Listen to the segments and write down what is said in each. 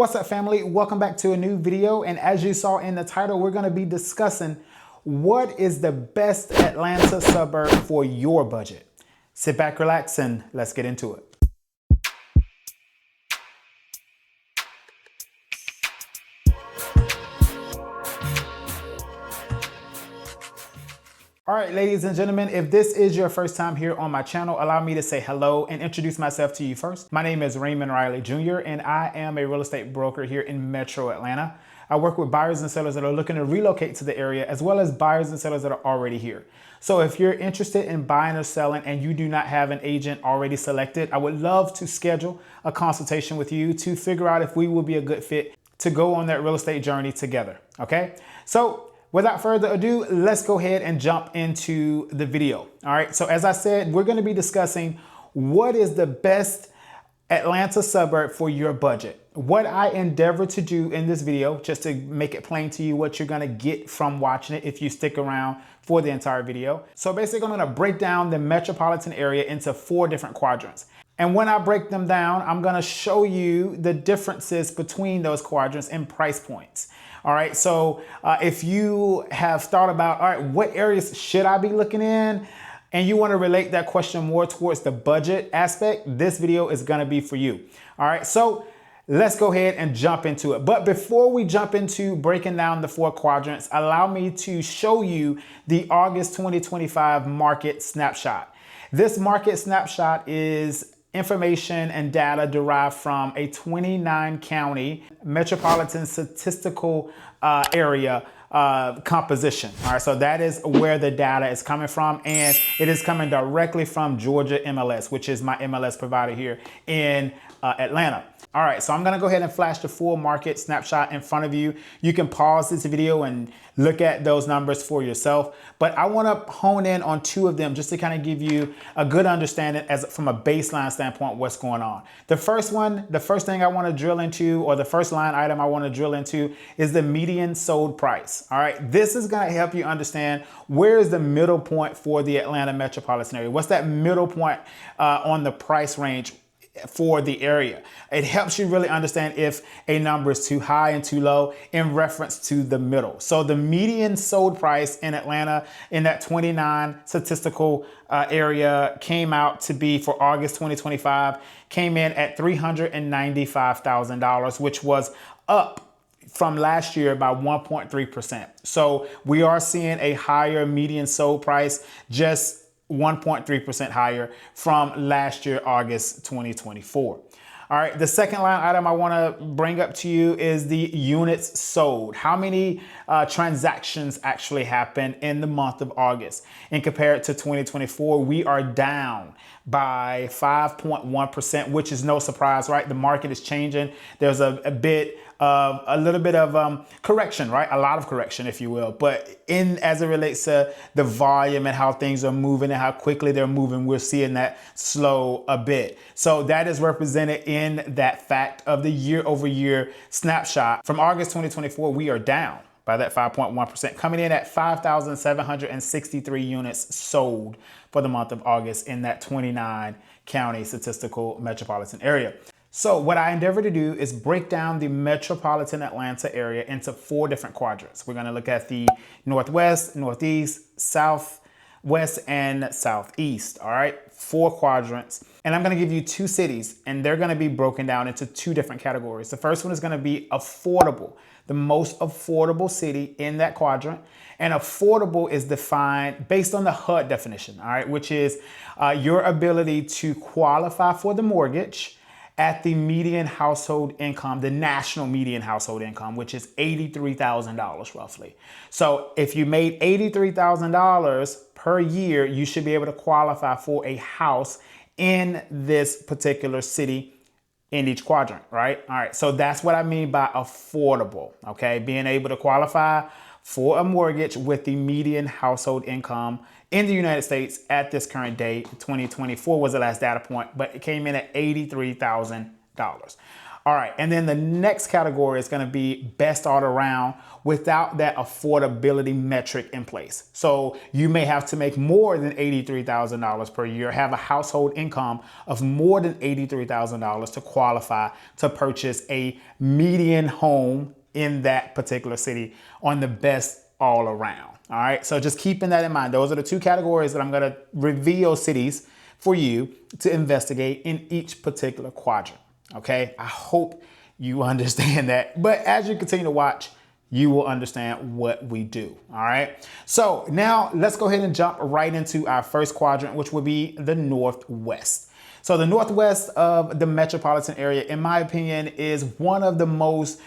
What's up, family? Welcome back to a new video. And as you saw in the title, we're going to be discussing what is the best Atlanta suburb for your budget. Sit back, relax, and let's get into it. All right, ladies and gentlemen, if this is your first time here on my channel, allow me to say hello and introduce myself to you first. My name is Raymond Riley Jr., and I am a real estate broker here in Metro Atlanta. I work with buyers and sellers that are looking to relocate to the area, as well as buyers and sellers that are already here. So if you're interested in buying or selling and you do not have an agent already selected, I would love to schedule a consultation with you to figure out if we will be a good fit to go on that real estate journey together, okay? So without further ado, let's go ahead and jump into the video. All right, so as I said, we're gonna be discussing what is the best Atlanta suburb for your budget. What I endeavor to do in this video, just to make it plain to you what you're gonna get from watching it if you stick around for the entire video. So basically, I'm gonna break down the metropolitan area into 4 different quadrants. And when I break them down, I'm gonna show you the differences between those quadrants and price points. All right, so if you have thought about, all right, what areas should I be looking in? And you wanna relate that question more towards the budget aspect, this video is gonna be for you. All right, so let's go ahead and jump into it. But before we jump into breaking down the 4 quadrants, allow me to show you the August 2025 market snapshot. This market snapshot is information and data derived from a 29 county metropolitan statistical area composition. All right, so that is where the data is coming from, and it is coming directly from Georgia MLS, which is my MLS provider here in Atlanta. All right, so I'm gonna go ahead and flash the full market snapshot in front of you. You can pause this video and look at those numbers for yourself, but I wanna hone in on 2 of them just to kind of give you a good understanding as from a baseline standpoint what's going on. The first one, the first thing I wanna drill into, or the first line item I wanna drill into, is the median sold price. All right, this is gonna help you understand where is the middle point for the Atlanta metropolitan area. What's that middle point on the price range for the area? It helps you really understand if a number is too high and too low in reference to the middle. So the median sold price in Atlanta in that 29 statistical area came out to be for August 2025, came in at $395,000, which was up from last year by 1.3%. So we are seeing a higher median sold price, just 1.3% higher from last year, August 2024. All right, the second line item I wanna bring up to you is the units sold. How many transactions actually happened in the month of August? And compared to 2024, we are down by 5.1%, which is no surprise, right? The market is changing. There's a little bit of correction, right? A lot of correction, if you will. But as it relates to the volume and how things are moving and how quickly they're moving, we're seeing that slow a bit. So that is represented in that fact of the year over year snapshot. From August 2024, we are down by that 5.1%, coming in at 5,763 units sold for the month of August in that 29 county statistical metropolitan area. So what I endeavor to do is break down the metropolitan Atlanta area into 4 different quadrants. We're gonna look at the Northwest, Northeast, Southwest, and Southeast, all right? 4 quadrants. And I'm gonna give you 2 cities, and they're gonna be broken down into 2 different categories. The first one is gonna be affordable, the most affordable city in that quadrant. And affordable is defined based on the HUD definition, all right? Which is your ability to qualify for the mortgage at the median household income, the national median household income, which is $83,000 roughly. So if you made $83,000 per year, you should be able to qualify for a house in this particular city in each quadrant, right? All right, so that's what I mean by affordable, okay? Being able to qualify for a mortgage with the median household income in the United States at this current date. 2024 was the last data point, but it came in at $83,000. All right, and then the next category is going to be best all around without that affordability metric in place. So you may have to make more than $83,000 per year, have a household income of more than $83,000 to qualify to purchase a median home in that particular city on the best all around. All right, so just keeping that in mind. Those are the two categories that I'm going to reveal cities for you to investigate in each particular quadrant. Okay, I hope you understand that. But as you continue to watch, you will understand what we do. All right. So now let's go ahead and jump right into our first quadrant, which will be the Northwest. So the Northwest of the metropolitan area, in my opinion, is one of the most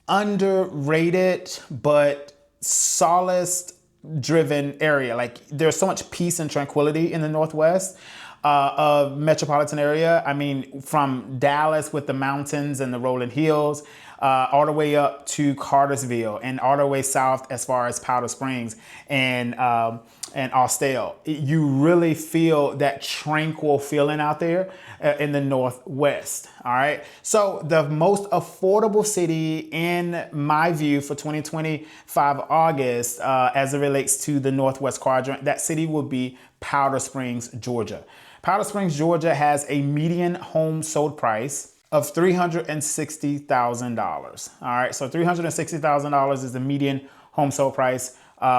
underrated but solace driven area. Like there's so much peace and tranquility in the Northwest of metropolitan area. I mean, from Dallas with the mountains and the rolling hills, all the way up to Cartersville and all the way south as far as Powder Springs and Austell. You really feel that tranquil feeling out there in the Northwest. All right. So the most affordable city in my view for 2025 August, as it relates to the Northwest quadrant, that city will be Powder Springs, Georgia. Powder Springs, Georgia has a median home sold price of $360,000. All right, so $360,000 is the median home sold price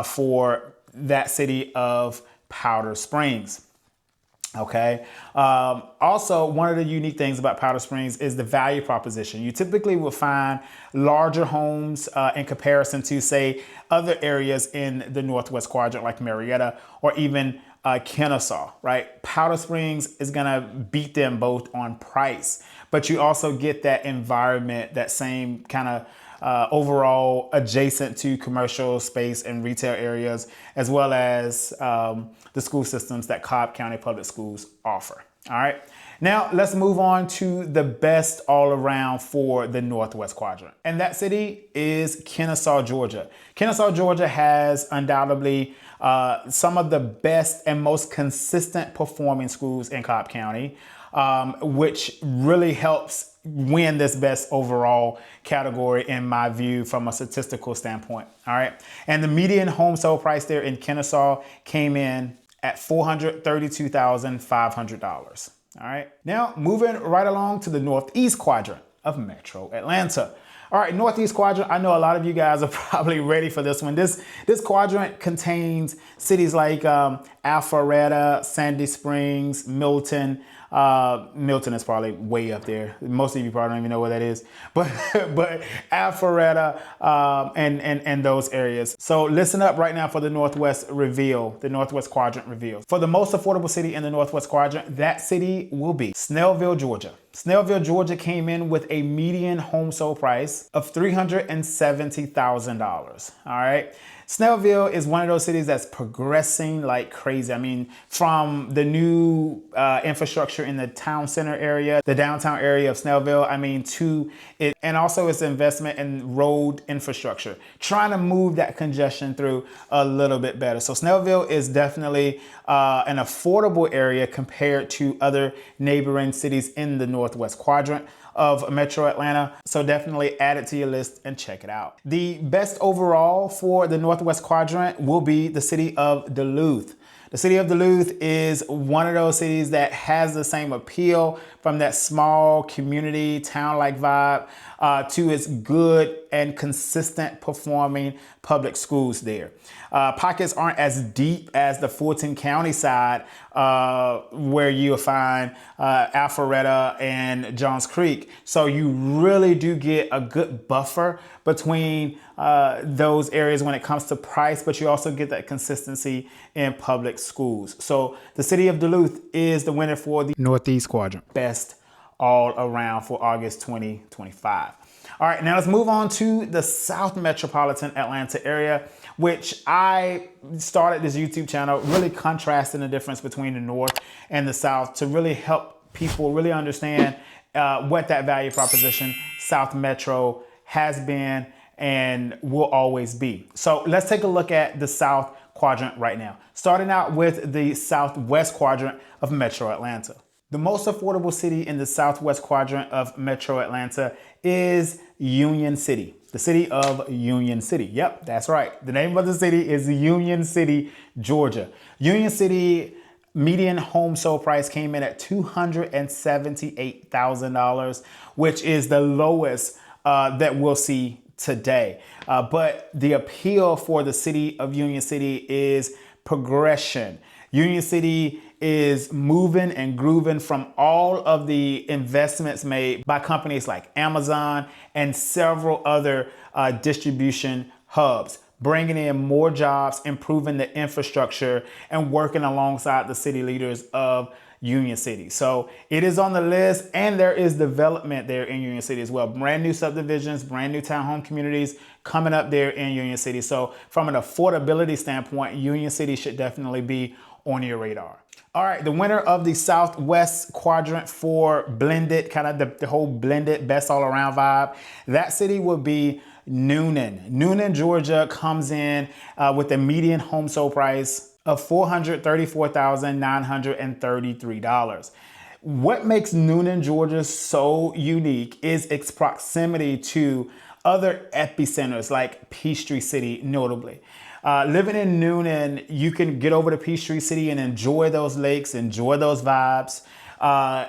for that city of Powder Springs. Okay. Also, one of the unique things about Powder Springs is the value proposition. You typically will find larger homes in comparison to, say, other areas in the Northwest quadrant like Marietta or even Kennesaw, right? Powder Springs is going to beat them both on price, but you also get that environment, that same kind of overall adjacent to commercial space and retail areas, as well as the school systems that Cobb County Public Schools offer. All right. Now let's move on to the best all around for the Northwest quadrant. And that city is Kennesaw, Georgia. Kennesaw, Georgia has undoubtedly some of the best and most consistent performing schools in Cobb County, which really helps win this best overall category in my view from a statistical standpoint. All right. And the median home sold price there in Kennesaw came in at $432,500. All right. Now moving right along to the Northeast quadrant of Metro Atlanta. All right, Northeast quadrant. I know a lot of you guys are probably ready for this one. This quadrant contains cities like Alpharetta, Sandy Springs, Milton. Milton is probably way up there. Most of you probably don't even know where that is, but Alpharetta and those areas. So listen up right now for the Northwest reveal, the Northwest quadrant reveal. For the most affordable city in the Northwest quadrant, that city will be Snellville, Georgia. Snellville, Georgia came in with a median home sold price of $370,000. All right. Snellville is one of those cities that's progressing like crazy. I mean, from the new infrastructure in the town center area, the downtown area of Snellville, I mean, to it, and also its investment in road infrastructure, trying to move that congestion through a little bit better. So Snellville is definitely an affordable area compared to other neighboring cities in the Northwest quadrant of Metro Atlanta. So definitely add it to your list and check it out. The best overall for the Northwest quadrant will be the city of Duluth. The city of Duluth is one of those cities that has the same appeal from that small community town-like vibe to its good and consistent performing public schools there. Pockets aren't as deep as the Fulton County side where you'll find Alpharetta and Johns Creek. So you really do get a good buffer between those areas when it comes to price, but you also get that consistency in public schools. So the city of Duluth is the winner for the Northeast quadrant. Best all around for August 2025. All right, now let's move on to the South Metropolitan Atlanta area, which I started this YouTube channel really contrasting the difference between the North and the South to really help people really understand what that value proposition South Metro has been and will always be. So let's take a look at the South quadrant right now, starting out with the Southwest quadrant of Metro Atlanta. The most affordable city in the southwest quadrant of Metro Atlanta is Union City. The city of Union City. Yep, that's right. The name of the city is Union City, Georgia. Union City median home sold price came in at $278,000, which is the lowest that we'll see today. But the appeal for the city of Union City is progression. Union City is moving and grooving from all of the investments made by companies like Amazon and several other distribution hubs, bringing in more jobs, improving the infrastructure, and working alongside the city leaders of Union City. So it is on the list, and there is development there in Union City as well. Brand new subdivisions, brand new townhome communities coming up there in Union City. So from an affordability standpoint, Union City should definitely be on your radar. All right, the winner of the Southwest quadrant for blended, kind of the whole blended best all around vibe, that city would be Newnan. Newnan, Georgia comes in with a median home sold price of $434,933. What makes Newnan, Georgia so unique is its proximity to other epicenters like Peachtree City, notably. Living in Newnan, you can get over to Peachtree City and enjoy those lakes, enjoy those vibes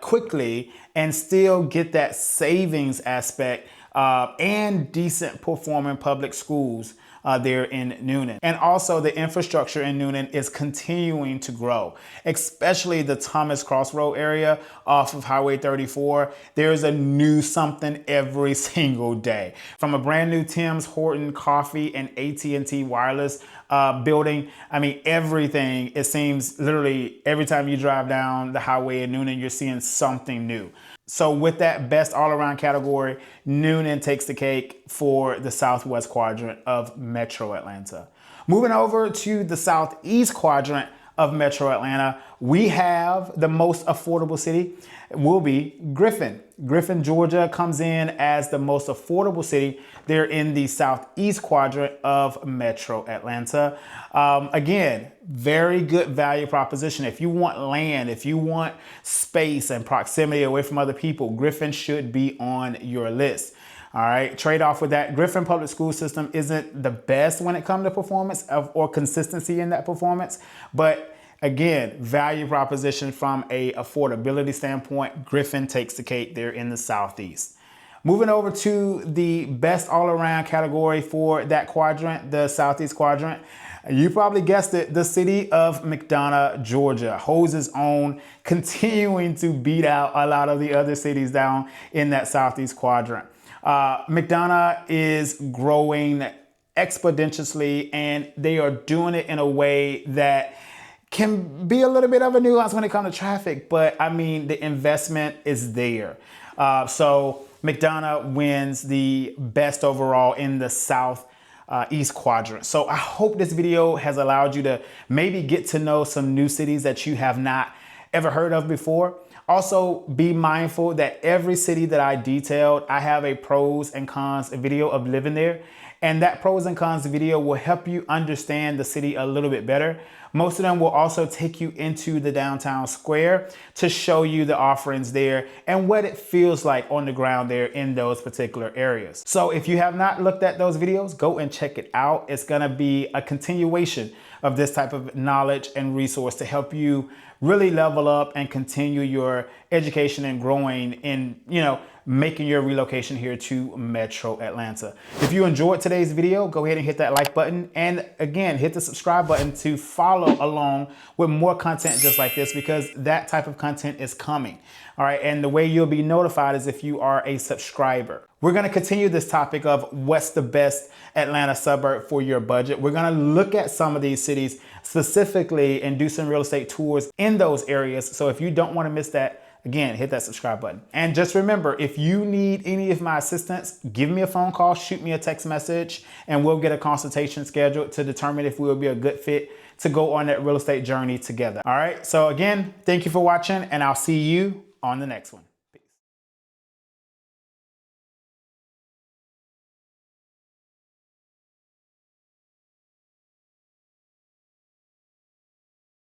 quickly, and still get that savings aspect and decent performing public schools there in Newnan. And also the infrastructure in Newnan is continuing to grow, especially the Thomas Crossroad area off of Highway 34. There's a new something every single day. From a brand new Tim's, Horton Coffee, and AT&T Wireless building. I mean, everything, it seems literally every time you drive down the highway in Newnan, you're seeing something new. So with that best all-around category, Newnan takes the cake for the southwest quadrant of Metro Atlanta. Moving over to the southeast quadrant of Metro Atlanta, we have the most affordable city will be Griffin. Griffin, Georgia comes in as the most affordable city. They're in the southeast quadrant of Metro Atlanta. Again, very good value proposition. If you want land, if you want space and proximity away from other people, Griffin should be on your list. All right, trade off with that, Griffin public school system isn't the best when it comes to performance or consistency in that performance. But again, value proposition from a affordability standpoint, Griffin takes the cake there in the southeast. Moving over to the best all around category for that quadrant, the southeast quadrant, you probably guessed it, the city of McDonough, Georgia holds its own, continuing to beat out a lot of the other cities down in that southeast quadrant. McDonough is growing exponentially, and they are doing it in a way that can be a little bit of a nuance when it comes to traffic, but I mean, the investment is there. So McDonough wins the best overall in the southeast quadrant. So I hope this video has allowed you to maybe get to know some new cities that you have not ever heard of before. Also, be mindful that every city that I detailed, I have a pros and cons video of living there. And that pros and cons video will help you understand the city a little bit better. Most of them will also take you into the downtown square to show you the offerings there and what it feels like on the ground there in those particular areas. So if you have not looked at those videos, go and check it out. It's gonna be a continuation of this type of knowledge and resource to help you really level up and continue your education and growing in, making your relocation here to Metro Atlanta. If you enjoyed today's video, go ahead and hit that like button. And again, hit the subscribe button to follow along with more content just like this, because that type of content is coming. All right, and the way you'll be notified is if you are a subscriber. We're gonna continue this topic of what's the best Atlanta suburb for your budget. We're gonna look at some of these cities specifically and do some real estate tours in those areas. So if you don't wanna miss that, again, hit that subscribe button. And just remember, if you need any of my assistance, give me a phone call, shoot me a text message, and we'll get a consultation scheduled to determine if we will be a good fit to go on that real estate journey together. All right, so again, thank you for watching, and I'll see you on the next one.